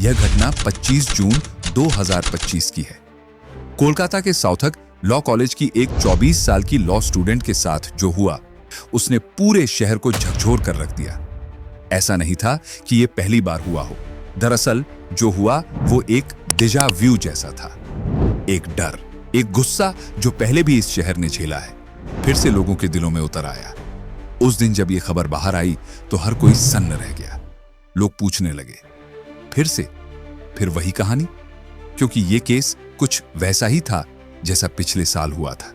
यह घटना 25 जून 2025 की है। कोलकाता के साउथक लॉ कॉलेज की एक 24 साल की लॉ स्टूडेंट के साथ जो हुआ, उसने पूरे शहर को झकझोर कर रख दिया। ऐसा नहीं था कि यह पहली बार हुआ हो। दरअसल जो हुआ वो एक डेजा व्यू जैसा था। एक डर, एक गुस्सा जो पहले भी इस शहर ने झेला है, फिर से लोगों के दिलों में उतर आया। उस दिन जब यह खबर बाहर आई तो हर कोई सन्न रह गया। लोग पूछने लगे, फिर वही कहानी? क्योंकि यह केस कुछ वैसा ही था जैसा पिछले साल हुआ था।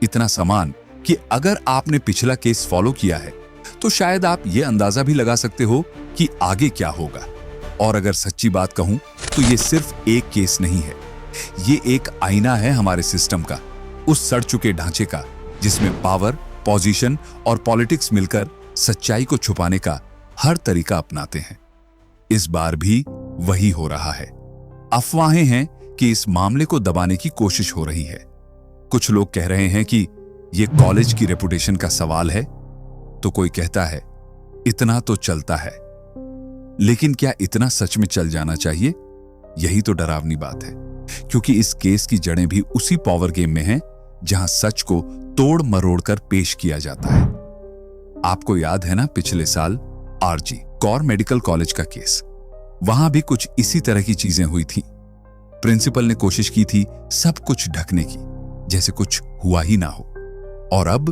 इतना समान कि अगर आपने पिछला केस फॉलो किया है तो शायद आप यह अंदाजा भी लगा सकते हो कि आगे क्या होगा। और अगर सच्ची बात कहूं तो यह सिर्फ एक केस नहीं है, यह एक आईना है हमारे सिस्टम का, उस सड़ चुके ढांचे का जिसमें पावर, पोजीशन और पॉलिटिक्स मिलकर सच्चाई को छुपाने का हर तरीका अपनाते हैं। इस बार भी वही हो रहा है। अफवाहें हैं कि इस मामले को दबाने की कोशिश हो रही है। कुछ लोग कह रहे हैं कि यह कॉलेज की रेपुटेशन का सवाल है, तो कोई कहता है इतना तो चलता है। लेकिन क्या इतना सच में चल जाना चाहिए? यही तो डरावनी बात है, क्योंकि इस केस की जड़ें भी उसी पावर गेम में हैं जहां सच को तोड़ मरोड़ कर पेश किया जाता है। आपको याद है ना पिछले साल आरजी कौर मेडिकल कॉलेज का केस? वहां भी कुछ इसी तरह की चीजें हुई थी। प्रिंसिपल ने कोशिश की थी सब कुछ ढकने की, जैसे कुछ हुआ ही ना हो। और अब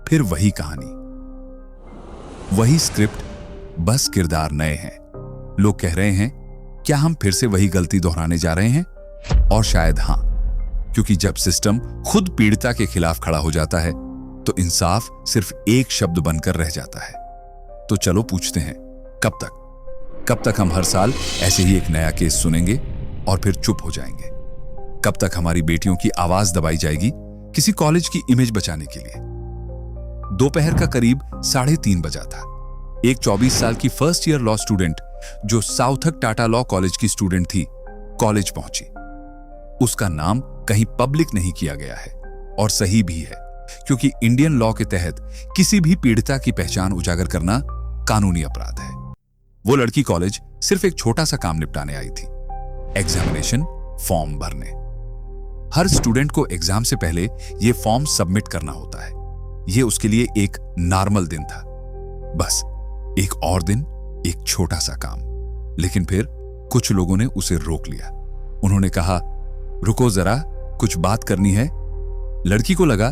फिर वही कहानी, वही स्क्रिप्ट, बस किरदार नए हैं। लोग कह रहे हैं क्या हम फिर से वही गलती दोहराने जा रहे हैं? और शायद हां, क्योंकि जब सिस्टम खुद पीड़िता के खिलाफ खड़ा हो जाता है तो इंसाफ सिर्फ एक शब्द बनकर रह जाता है। तो चलो पूछते हैं, कब तक हम हर साल ऐसे ही एक नया केस सुनेंगे और फिर चुप हो जाएंगे? कब तक हमारी बेटियों की आवाज दबाई जाएगी किसी कॉलेज की इमेज बचाने के लिए? दोपहर का करीब 3:30 बजा था। एक 24 साल की फर्स्ट ईयर लॉ स्टूडेंट जो साउथक टाटा लॉ कॉलेज की स्टूडेंट थी, कॉलेज पहुंची। उसका नाम कहीं पब्लिक नहीं किया गया है, और सही भी है, क्योंकि इंडियन लॉ के तहत किसी भी पीड़िता की पहचान उजागर करना कानूनी अपराध है। वो लड़की कॉलेज सिर्फ एक छोटा सा काम निपटाने आई थी, एग्जामिनेशन फॉर्म भरने। हर स्टूडेंट को एग्जाम से पहले यह फॉर्म सबमिट करना होता है। यह उसके लिए एक नॉर्मल दिन था, बस एक और दिन, एक छोटा सा काम। लेकिन फिर कुछ लोगों ने उसे रोक लिया। उन्होंने कहा, रुको जरा, कुछ बात करनी है। लड़की को लगा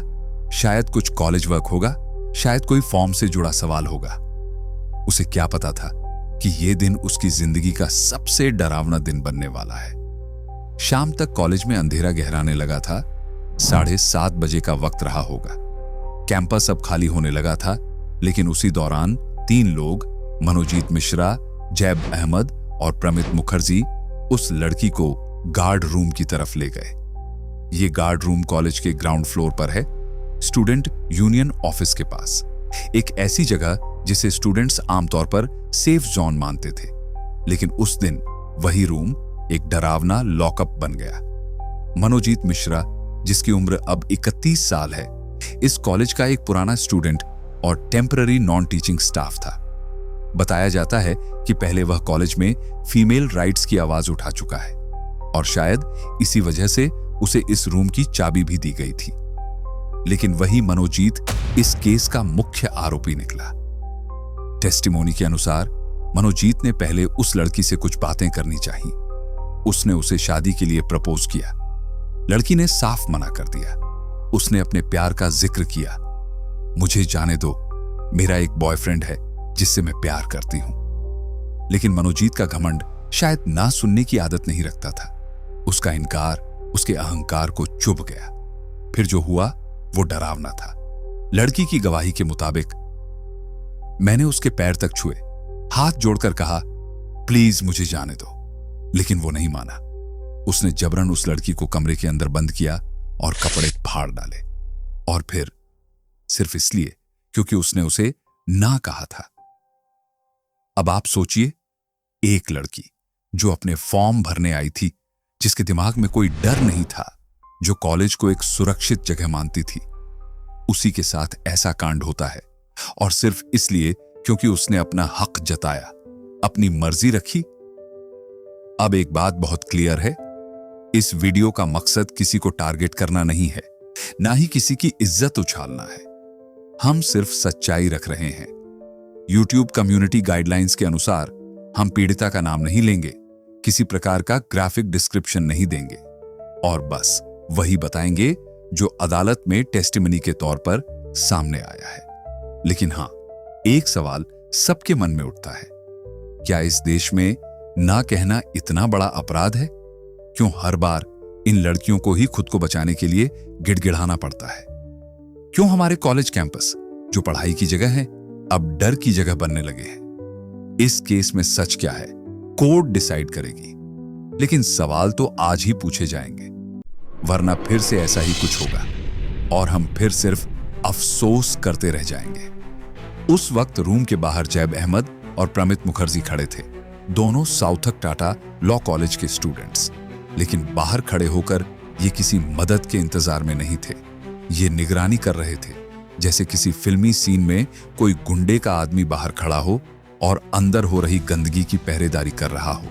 शायद कुछ कॉलेज वर्क होगा, शायद कोई फॉर्म से जुड़ा सवाल होगा। उसे क्या पता था कि यह दिन उसकी जिंदगी का सबसे डरावना दिन बनने वाला है। शाम तक कॉलेज में अंधेरा गहराने लगा था। 7:30 बजे का वक्त रहा होगा। कैंपस अब खाली होने लगा था, लेकिन उसी दौरान 3 लोग, मनोजीत मिश्रा, जैब अहमद और प्रमित मुखर्जी, उस लड़की को गार्ड रूम की तरफ ले गए। ये गार्ड रूम कॉलेज के ग्राउंड फ्लोर पर है, स्टूडेंट यूनियन ऑफिस के पास, एक ऐसी जगह जिसे स्टूडेंट्स आमतौर पर सेफ जोन मानते थे। लेकिन उस दिन वही रूम एक डरावना लॉकअप बन गया। मनोजीत मिश्रा, जिसकी उम्र अब 31 साल है, इस कॉलेज का एक पुराना स्टूडेंट और टेम्पररी नॉन टीचिंग स्टाफ था। बताया जाता है कि पहले वह कॉलेज में फीमेल राइट्स की आवाज उठा चुका है, और शायद इसी वजह से उसे इस रूम की चाबी भी दी गई थी। लेकिन वही मनोजीत इस केस का मुख्य आरोपी निकला। टेस्टिमोनी के अनुसार मनोजीत ने पहले उस लड़की से कुछ बातें करनी चाहिए। उसने उसे शादी के लिए प्रपोज किया। लड़की ने साफ मना कर दिया। उसने अपने प्यार का जिक्र किया, मुझे जाने दो, मेरा एक बॉयफ्रेंड है जिससे मैं प्यार करती हूं। लेकिन मनोजीत का घमंड शायद ना सुनने की आदत नहीं रखता था। उसका इनकार उसके अहंकार को चुभ गया। फिर जो हुआ वो डरावना था। लड़की की गवाही के मुताबिक, मैंने उसके पैर तक छुए, हाथ जोड़कर कहा, प्लीज मुझे जाने दो, लेकिन वो नहीं माना। उसने जबरन उस लड़की को कमरे के अंदर बंद किया और कपड़े फाड़ डाले, और फिर सिर्फ इसलिए क्योंकि उसने उसे ना कहा था। अब आप सोचिए, एक लड़की जो अपने फॉर्म भरने आई थी, जिसके दिमाग में कोई डर नहीं था, जो कॉलेज को एक सुरक्षित जगह मानती थी, उसी के साथ ऐसा कांड होता है, और सिर्फ इसलिए क्योंकि उसने अपना हक जताया, अपनी मर्जी रखी। अब एक बात बहुत क्लियर है, इस वीडियो का मकसद किसी को टारगेट करना नहीं है, ना ही किसी की इज्जत उछालना है। हम सिर्फ सच्चाई रख रहे हैं। YouTube कम्युनिटी गाइडलाइंस के अनुसार हम पीड़िता का नाम नहीं लेंगे, किसी प्रकार का ग्राफिक डिस्क्रिप्शन नहीं देंगे और बस वही बताएंगे जो अदालत में टेस्टिमनी के तौर पर सामने आया है। लेकिन हां, एक सवाल सबके मन में उठता है, क्या इस देश में ना कहना इतना बड़ा अपराध है? क्यों हर बार इन लड़कियों को ही खुद को बचाने के लिए गिड़गिड़ाना पड़ता है? क्यों हमारे कॉलेज कैंपस, जो पढ़ाई की जगह है, अब डर की जगह बनने लगे हैं? इस केस में सच क्या है, कोर्ट डिसाइड करेगी। लेकिन सवाल तो आज ही पूछे जाएंगे, वरना फिर से ऐसा ही कुछ होगा और हम फिर सिर्फ अफसोस करते रह जाएंगे। उस वक्त रूम के बाहर जैब अहमद और प्रमित मुखर्जी खड़े थे, दोनों साउथक टाटा लॉ कॉलेज के स्टूडेंट्स। लेकिन बाहर खड़े होकर ये किसी मदद के इंतजार में नहीं थे, ये निगरानी कर रहे थे, जैसे किसी फिल्मी सीन में कोई गुंडे का आदमी बाहर खड़ा हो और अंदर हो रही गंदगी की पहरेदारी कर रहा हो।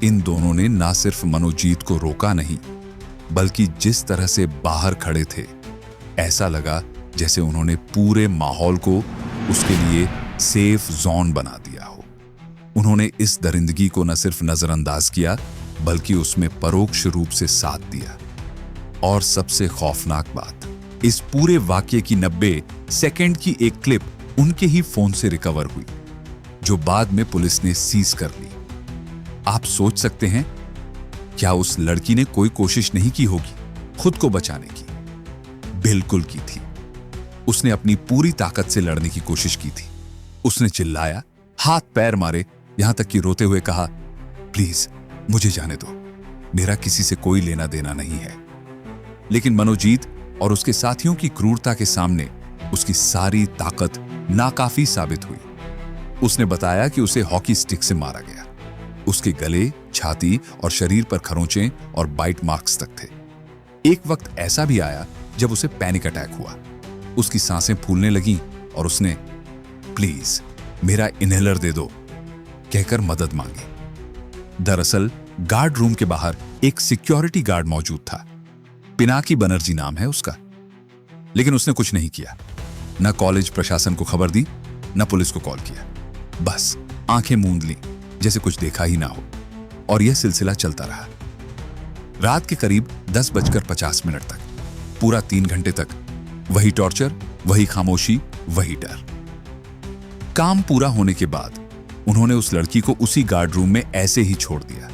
इन दोनों ने ना सिर्फ मनोजीत को रोका नहीं, बल्कि जिस तरह से बाहर खड़े थे, ऐसा लगा जैसे उन्होंने पूरे माहौल को उसके लिए सेफ जोन बना दिया हो। उन्होंने इस दरिंदगी को न सिर्फ नजरअंदाज किया, बल्कि उसमें परोक्ष रूप से साथ दिया। और सबसे खौफनाक बात, इस पूरे वाकये की 90 सेकंड की एक क्लिप उनके ही फोन से रिकवर हुई, जो बाद में पुलिस ने सीज कर ली। आप सोच सकते हैं, क्या उस लड़की ने कोई कोशिश नहीं की होगी खुद को बचाने की? बिल्कुल की थी। उसने अपनी पूरी ताकत से लड़ने की कोशिश की थी। उसने चिल्लाया, हाथ पैर मारे, यहां तक कि रोते हुए कहा, प्लीज मुझे जाने दो, मेरा किसी से कोई लेना देना नहीं है। लेकिन मनोजीत और उसके साथियों की क्रूरता के सामने उसकी सारी ताकत नाकाफी साबित हुई। उसने बताया कि उसे हॉकी स्टिक से मारा गया। उसके गले, छाती और शरीर पर खरोंचें और बाइट मार्क्स तक थे। एक वक्त ऐसा भी आया जब उसे पैनिक अटैक हुआ। उसकी सांसें फूलने लगीं और उसने प्लीज मेरा इनहेलर दे दो कहकर मदद मांगी। दरअसल गार्ड रूम के बाहर एक सिक्योरिटी गार्ड मौजूद था। पिनाकी बनर्जी नाम है उसका। लेकिन उसने कुछ नहीं किया, न कॉलेज प्रशासन को खबर दी, न पुलिस को कॉल किया। बस आंखें मूंद ली, जैसे कुछ देखा ही ना हो। और यह सिलसिला चलता रहा। रात के करीब 10:50 तक, पूरा 3 घंटे तक वही टॉर्चर, वही खामोशी, वही डर। काम पूरा होने के बाद उन्होंने उस लड़की को उसी गार्ड रूम में ऐसे ही छोड़ दिया,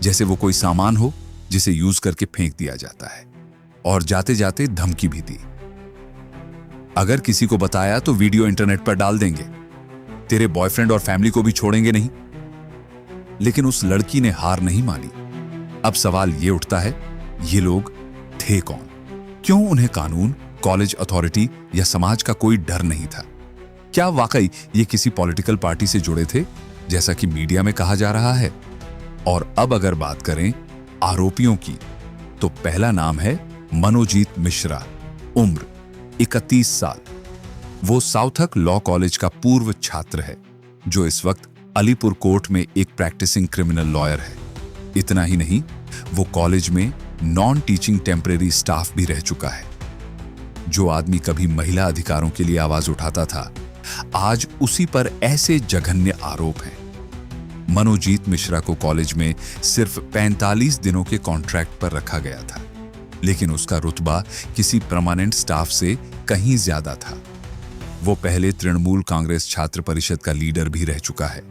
जैसे वो कोई सामान हो जिसे यूज करके फेंक दिया जाता है। और जाते जाते धमकी भी दी, अगर किसी को बताया तो वीडियो इंटरनेट पर डाल देंगे, तेरे बॉयफ्रेंड और फैमिली को भी छोड़ेंगे नहीं। लेकिन उस लड़की ने हार नहीं मानी। अब सवाल यह उठता है, ये लोग थे कौन? क्यों उन्हें कानून, कॉलेज अथॉरिटी या समाज का कोई डर नहीं था? क्या वाकई ये किसी पॉलिटिकल पार्टी से जुड़े थे, जैसा कि मीडिया में कहा जा रहा है? और अब अगर बात करें आरोपियों की, तो पहला नाम है मनोजीत मिश्रा, उम्र 31 साल। वो साउथक लॉ कॉलेज का पूर्व छात्र है, जो इस वक्त अलीपुर कोर्ट में एक प्रैक्टिसिंग क्रिमिनल लॉयर है। इतना ही नहीं, वो कॉलेज में नॉन टीचिंग टेम्परेरी स्टाफ भी रह चुका है। जो आदमी कभी महिला अधिकारों के लिए आवाज उठाता था, आज उसी पर ऐसे जघन्य आरोप हैं। मनोजीत मिश्रा को कॉलेज में सिर्फ 45 दिनों के कॉन्ट्रैक्ट पर रखा गया था, लेकिन उसका रुतबा किसी परमानेंट स्टाफ से कहीं ज्यादा था। वो पहले तृणमूल कांग्रेस छात्र परिषद का लीडर भी रह चुका है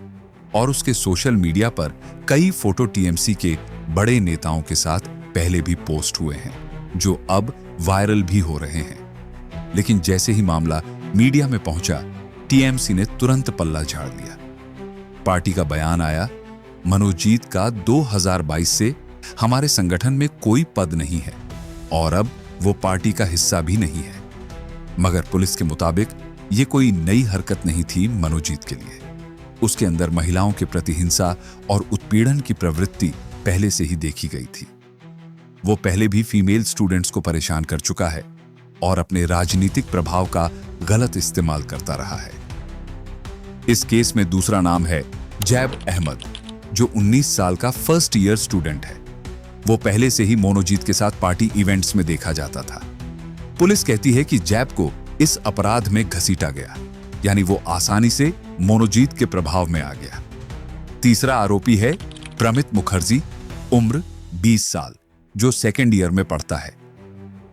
और उसके सोशल मीडिया पर कई फोटो टीएमसी के बड़े नेताओं के साथ पहले भी पोस्ट हुए हैं, जो अब वायरल भी हो रहे हैं। लेकिन जैसे ही मामला मीडिया में पहुंचा, टीएमसी ने तुरंत पल्ला झाड़ लिया। पार्टी का बयान आया, मनोजीत का 2022 से हमारे संगठन में कोई पद नहीं है और अब वो पार्टी का हिस्सा भी नहीं है। मगर पुलिस के मुताबिक ये कोई नई हरकत नहीं थी मनोजीत के लिए। उसके अंदर महिलाओं के प्रति हिंसा और उत्पीड़न की प्रवृत्ति पहले से ही देखी गई थी। वो पहले भी फीमेल स्टूडेंट्स को परेशान कर चुका है और अपने राजनीतिक प्रभाव का गलत इस्तेमाल करता रहा है। इस केस में दूसरा नाम है जैब अहमद, जो 19 साल का फर्स्ट ईयर स्टूडेंट है। वो पहले से ही मोनोजीत के साथ पार्टी इवेंट्स में देखा जाता था। पुलिस कहती है कि जैब को इस अपराध में घसीटा गया, यानी वो आसानी से मोनोजीत के प्रभाव में आ गया। तीसरा आरोपी है प्रमित मुखर्जी, उम्र 20 साल, जो सेकेंड ईयर में पढ़ता है।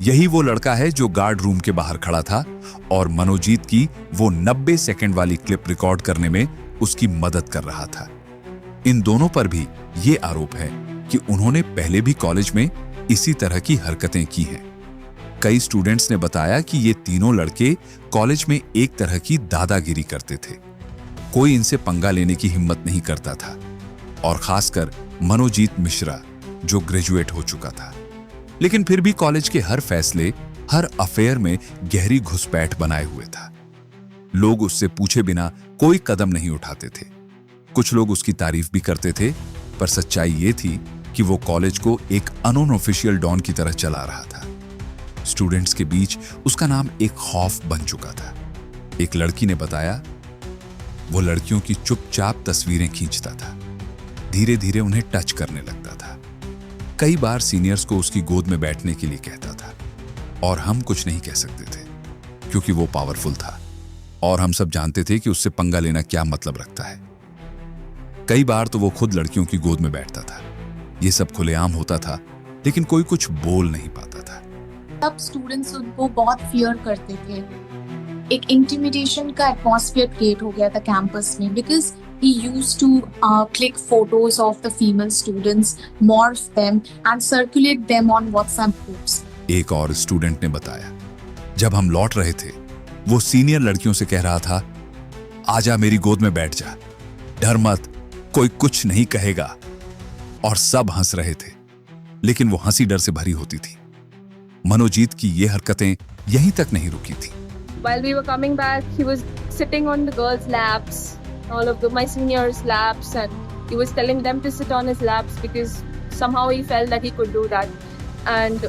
यही वो लड़का है जो गार्ड रूम के बाहर खड़ा था और मनोजीत की वो 90 सेकंड वाली क्लिप रिकॉर्ड करने में उसकी मदद कर रहा था। इन दोनों पर भी ये आरोप है कि उन्होंने पहले भी कॉलेज में इसी तरह की हरकतें की हैं। कई स्टूडेंट्स ने बताया कि ये तीनों लड़के कॉलेज में एक तरह की दादागिरी करते थे। कोई इनसे पंगा लेने की हिम्मत नहीं करता था, और खासकर मनोजीत मिश्रा, जो ग्रेजुएट हो चुका था। लेकिन फिर भी कॉलेज के हर फैसले, हर अफेयर में गहरी घुसपैठ बनाए हुए था। लोग उससे पूछे बिना कोई कदम नहीं उठाते थे। कुछ लोग उसकी तारीफ भी करते थे, पर सच्चाई ये थी कि वो कॉलेज को एक अनऑफिशियल डॉन की तरह चला रहा था। स्टूडेंट्स के बीच उसका नाम एक खौफ बन चुका था। एक लड़की ने बताया, वो लड़कियों की चुपचाप तस्वीरें खींचता था, धीरे धीरे उन्हें टच करने लगता था। कई बार सीनियर्स को उसकी गोद में बैठने के लिए कहता था, और हम कुछ नहीं कह सकते थे क्योंकि वो पावरफुल था और हम सब जानते थे कि उससे पंगा लेना क्या मतलब रखता है। कई बार तो वो खुद लड़कियों की गोद में बैठता था। ये सब खुलेआम होता था, लेकिन कोई कुछ बोल नहीं पाता था। तब स्टूडेंट्स उनको बहुत फियर करते थे। एक इंटिमिडेशन का एटमॉस्फेयर क्रिएट हो गया था कैंपस में, because he used to click photos of the female students, morph them and circulate them on WhatsApp groups. एक और स्टूडेंट ने बताया, जब हम लौट रहे थे, वो सीनियर लड़कियों से कह रहा था, आजा मेरी गोद में बैठ जा, डर मत, कोई कुछ नहीं कहेगा। और सब हंस रहे थे, लेकिन वो हंसी डर से भरी होती थी। मनोजीत की ये हरकतें यहीं तक नहीं रुकी थी। While we were coming back, he was sitting on the girls' laps, all of my seniors' laps, and he was telling them to sit on his laps because somehow he felt that he could do that, and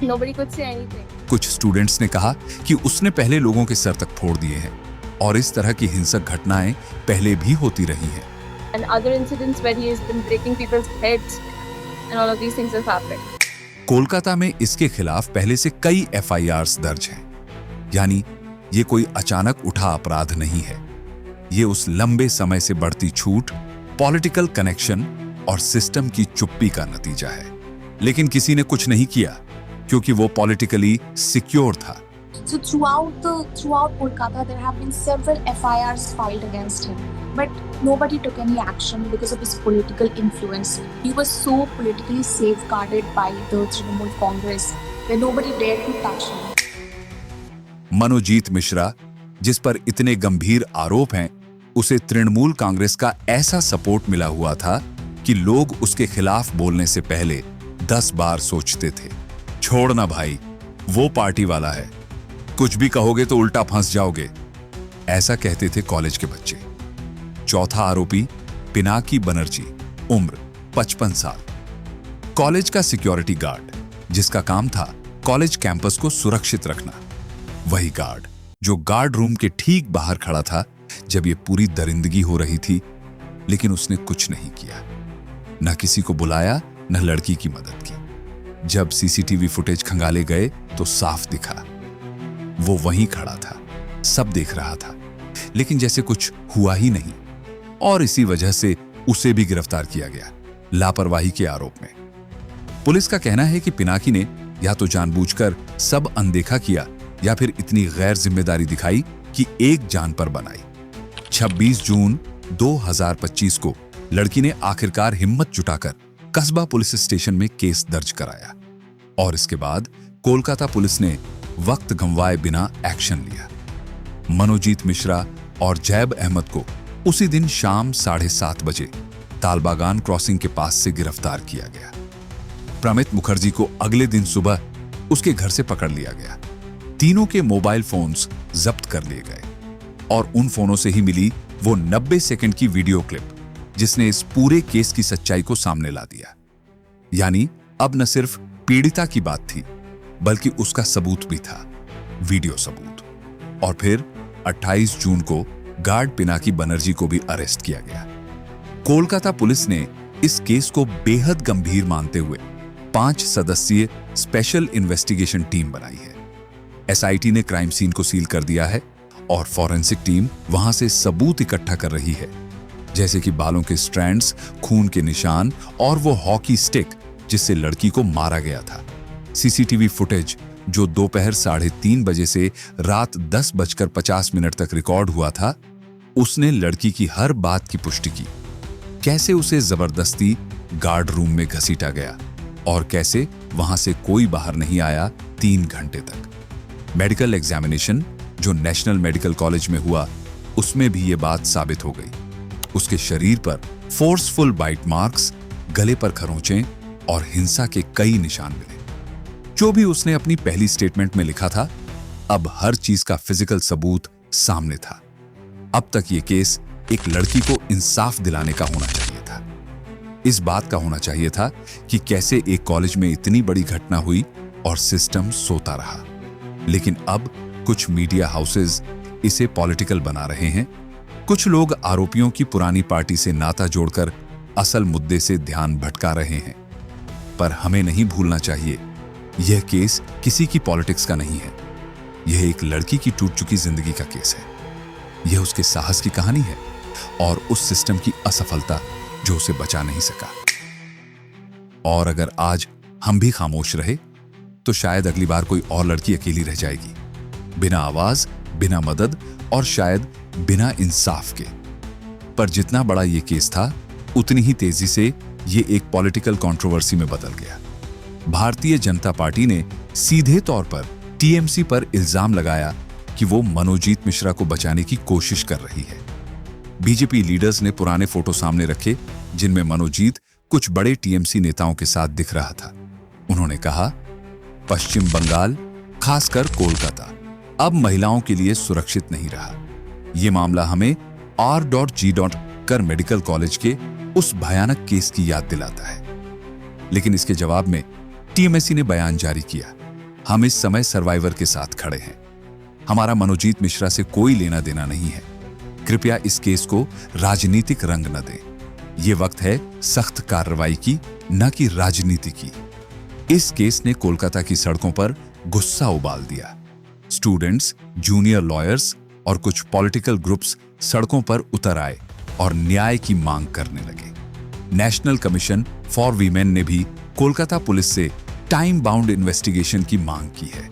nobody could say anything. कुछ students ने कहा कि उसने पहले लोगों के sir तक फोड़ दिए हैं, और इस तरह की हिंसक घटनाएं पहले भी होती रही हैं। And other incidents where he has been breaking people's heads, and all of these things have happened. Kolkata में इसके खिलाफ पहले से कई FIRs दर्ज हैं, यानी ये कोई अचानक उठा अपराध नहीं है। ये उस लंबे समय से बढ़ती छूट, पॉलिटिकल कनेक्शन और सिस्टम की चुप्पी का नतीजा है। लेकिन किसी ने कुछ नहीं किया क्योंकि वो पॉलिटिकली सिक्योर था। So throughout Kolkata, there have been several FIRs filed against him, but nobody took any action because of his political influence. He was so politically safeguarded by the Trinamool Congress that nobody dared to touch him. Manojit Mishra, जिस पर इतने गंभीर आरोप हैं, उसे तृणमूल कांग्रेस का ऐसा support मिला हुआ था कि लोग उसके खिलाफ बोलने से पहले 10 बार सोचते थे। छोड़ना भाई, वो पार्टी वाला है, कुछ भी कहोगे तो उल्टा फंस जाओगे, ऐसा कहते थे कॉलेज के बच्चे। चौथा आरोपी पिनाकी बनर्जी, उम्र 55 साल, कॉलेज का सिक्योरिटी गार्ड, जिसका काम था कॉलेज कैंपस को सुरक्षित रखना। वही गार्ड जो गार्ड रूम के ठीक बाहर खड़ा था जब ये पूरी दरिंदगी हो रही थी, लेकिन उसने कुछ नहीं किया, न किसी को बुलाया, न लड़की की मदद की। जब CCTV फुटेज खंगाले गए तो साफ दिखा, वो वहीं खड़ा था, सब देख रहा था, लेकिन जैसे कुछ हुआ ही नहीं, और इसी वजह से उसे भी गिरफ्तार किया गया, लापरवाही के आरोप में। पुलिस का कहना है कि पिनाकी ने या तो जानबूझकर सब अनदेखा किया या फिर इतनी गैर जिम्मेदारी दिखाई कि एक जान पर बनाई। 26 जून 2025 को लड़की ने आखिरकार हिम्मत जुटाकर कस्बा पुलिस स्टेशन में केस दर्ज कराया, और इसके बाद कोलकाता पुलिस ने वक्त गंवाए बिना एक्शन लिया। मनोजीत मिश्रा और जैब अहमद को उसी दिन शाम 7:30 बजे तालबागान क्रॉसिंग के पास से गिरफ्तार किया गया। प्रमित मुखर्जी को अगले दिन सुबह उसके घर से पकड़ लिया गया। तीनों के मोबाइल फोन्स जब्त कर लिए गए, और उन फोनों से ही मिली वो 90 सेकंड की वीडियो क्लिप, जिसने इस पूरे केस की सच्चाई को सामने ला दिया। यानी अब न सिर्फ पीड़िता की बात थी, बल्कि उसका सबूत भी था, वीडियो सबूत। और फिर 28 जून को गार्ड पिनाकी बनर्जी को भी अरेस्ट किया गया। कोलकाता पुलिस ने इस केस को बेहद गंभीर मानते हुए 5 सदस्यीय स्पेशल इन्वेस्टिगेशन टीम बनाई है। एसआईटी ने क्राइम सीन को सील कर दिया है और फॉरेंसिक टीम वहां से सबूत इकट्ठा कर रही है, जैसे कि बालों के स्ट्रैंड्स, खून के निशान और वो हॉकी स्टिक जिससे लड़की को मारा गया था। सीसीटीवी फुटेज जो दोपहर 3:30 बजे से रात 10:50 तक रिकॉर्ड हुआ था, उसने लड़की की हर बात की पुष्टि की। कैसे उसे जबरदस्ती गार्ड रूम में घसीटा गया और कैसे वहां से कोई बाहर नहीं आया 3 घंटे तक। मेडिकल एग्जामिनेशन जो नेशनल मेडिकल कॉलेज में हुआ, उसमें भी ये बात साबित हो गई। उसके शरीर पर फोर्सफुल बाइट मार्क्स, गले पर खरोंचें और हिंसा के कई निशान मिले। जो भी उसने अपनी पहली स्टेटमेंट में लिखा था, अब हर चीज का फिजिकल सबूत सामने था। अब तक ये केस एक लड़की को इंसाफ दिलाने का होना चाहिए था। इस बात का होना चाहिए था कि कैसे एक कॉलेज में इतनी बड़ी घटना हुई और सिस्टम सोता रहा। लेकिन अब कुछ मीडिया हाउसेस इसे पॉलिटिकल बना रहे हैं। कुछ लोग आरोपियों की पुरानी पार्टी से नाता जोड़कर असल मुद्दे से ध्यान भटका रहे हैं। पर हमें नहीं भूलना चाहिए, यह केस किसी की पॉलिटिक्स का नहीं है। यह एक लड़की की टूट चुकी जिंदगी का केस है। यह उसके साहस की कहानी है और उस सिस्टम की असफलता जो उसे बचा नहीं सका। और अगर आज हम भी खामोश रहे तो शायद अगली बार कोई और लड़की अकेली रह जाएगी, बिना आवाज, बिना मदद और शायद बिना इंसाफ के। पर जितना बड़ा यह केस था, उतनी ही तेजी से यह एक पॉलिटिकल कंट्रोवर्सी में बदल गया। भारतीय जनता पार्टी ने सीधे तौर पर टीएमसी पर इल्जाम लगाया कि वो मनोजीत मिश्रा को बचाने की कोशिश कर रही है। बीजेपी लीडर्स ने पुराने फोटो सामने रखे जिनमें मनोजीत कुछ बड़े टीएमसी नेताओं के साथ दिख रहा था। उन्होंने कहा, पश्चिम बंगाल, खासकर कोलकाता, अब महिलाओं के लिए सुरक्षित नहीं रहा। यह मामला हमें R.G. कर मेडिकल कॉलेज के उस भयानक केस की याद दिलाता है। लेकिन इसके जवाब में टीएमसी ने बयान जारी किया, हम इस समय सर्वाइवर के साथ खड़े हैं। हमारा मनोजीत मिश्रा से कोई लेना देना नहीं है। कृपया इस केस को राजनीतिक रंग न दें। यह वक्त है सख्त कार्रवाई की, न कि राजनीति की। इस केस ने कोलकाता की सड़कों पर गुस्सा उबाल दिया। स्टूडेंट्स, जूनियर लॉयर्स और कुछ पॉलिटिकल ग्रुप्स सड़कों पर उतर आए और न्याय की मांग करने लगे। नेशनल कमीशन फॉर वीमेन ने भी कोलकाता पुलिस से टाइम बाउंड इन्वेस्टिगेशन की मांग की है।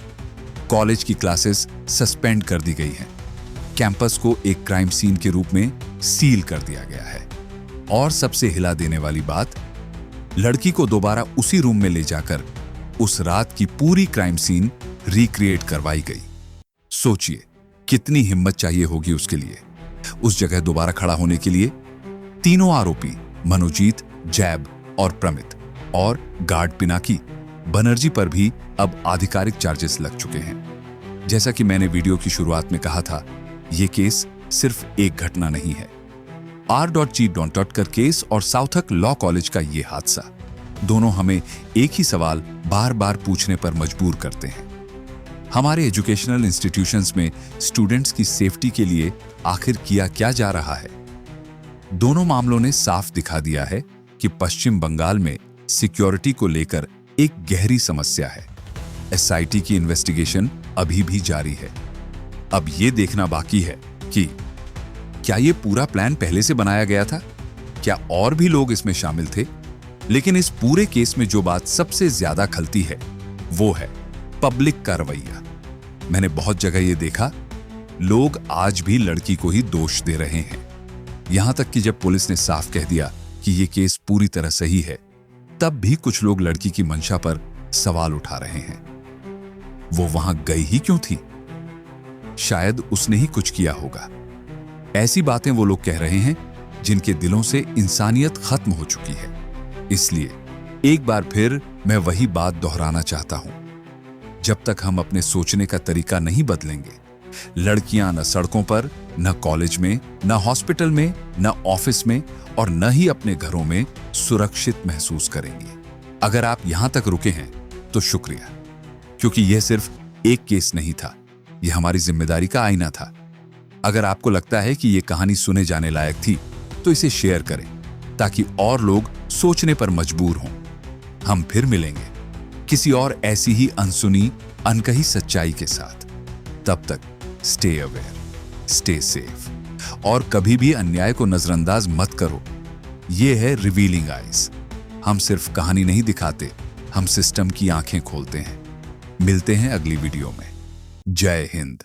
कॉलेज की क्लासेस सस्पेंड कर दी गई हैं। कैंपस को एक क्राइम सीन के रूप में सील कर दिया गया है। और सबसे हिला देने वाली बात, लड़की को दोबारा उसी रूम में ले जाकर उस रात की पूरी क्राइम सीन रिक्रिएट करवाई गई। सोचिए कितनी हिम्मत चाहिए होगी उसके लिए, उस जगह दोबारा खड़ा होने के लिए। तीनों आरोपी मनोजीत, जैब और प्रमित और गार्ड पिनाकी बनर्जी पर भी अब आधिकारिक चार्जेस लग चुके हैं। जैसा कि मैंने वीडियो की शुरुआत में कहा था, यह केस सिर्फ एक घटना नहीं है। R.G. कर केस और साउथक लॉ कॉलेज का यह हादसा, दोनों हमें एक ही सवाल बार बार पूछने पर मजबूर करते हैं। हमारे एजुकेशनल इंस्टीट्यूशंस में स्टूडेंट्स की सेफ्टी के लिए आखिर किया क्या जा रहा है? दोनों मामलों ने साफ दिखा दिया है कि पश्चिम बंगाल में सिक्योरिटी को लेकर एक गहरी समस्या है। एसआईटी की इन्वेस्टिगेशन अभी भी जारी है। अब यह देखना बाकी है कि क्या यह पूरा प्लान पहले से बनाया गया था? क्या और भी लोग इसमें शामिल थे? लेकिन इस पूरे केस में जो बात सबसे ज्यादा खलती है, वो है पब्लिक का रवैया। मैंने बहुत जगह यह देखा, लोग आज भी लड़की को ही दोष दे रहे हैं। यहां तक कि जब पुलिस ने साफ कह दिया कि यह केस पूरी तरह सही है, तब भी कुछ लोग लड़की की मंशा पर सवाल उठा रहे हैं। वो वहां गई ही क्यों थी? शायद उसने ही कुछ किया होगा। ऐसी बातें वो लोग कह रहे हैं जिनके दिलों से इंसानियत खत्म हो चुकी है। इसलिए एक बार फिर मैं वही बात दोहराना चाहता हूं, जब तक हम अपने सोचने का तरीका नहीं बदलेंगे, लड़कियां न सड़कों पर, न कॉलेज में, न हॉस्पिटल में, न ऑफिस में और न ही अपने घरों में सुरक्षित महसूस करेंगी। अगर आप यहां तक रुके हैं तो शुक्रिया, क्योंकि यह सिर्फ एक केस नहीं था, यह हमारी जिम्मेदारी का आईना था। अगर आपको लगता है कि यह कहानी सुने जाने लायक थी तो इसे शेयर करें, ताकि और लोग सोचने पर मजबूर हों। हम फिर मिलेंगे किसी और ऐसी ही अनसुनी, अनकही सच्चाई के साथ। तब तक स्टे अवेयर, स्टे सेफ और कभी भी अन्याय को नजरअंदाज मत करो। ये है रिवीलिंग आइज। हम सिर्फ कहानी नहीं दिखाते, हम सिस्टम की आंखें खोलते हैं। मिलते हैं अगली वीडियो में। जय हिंद।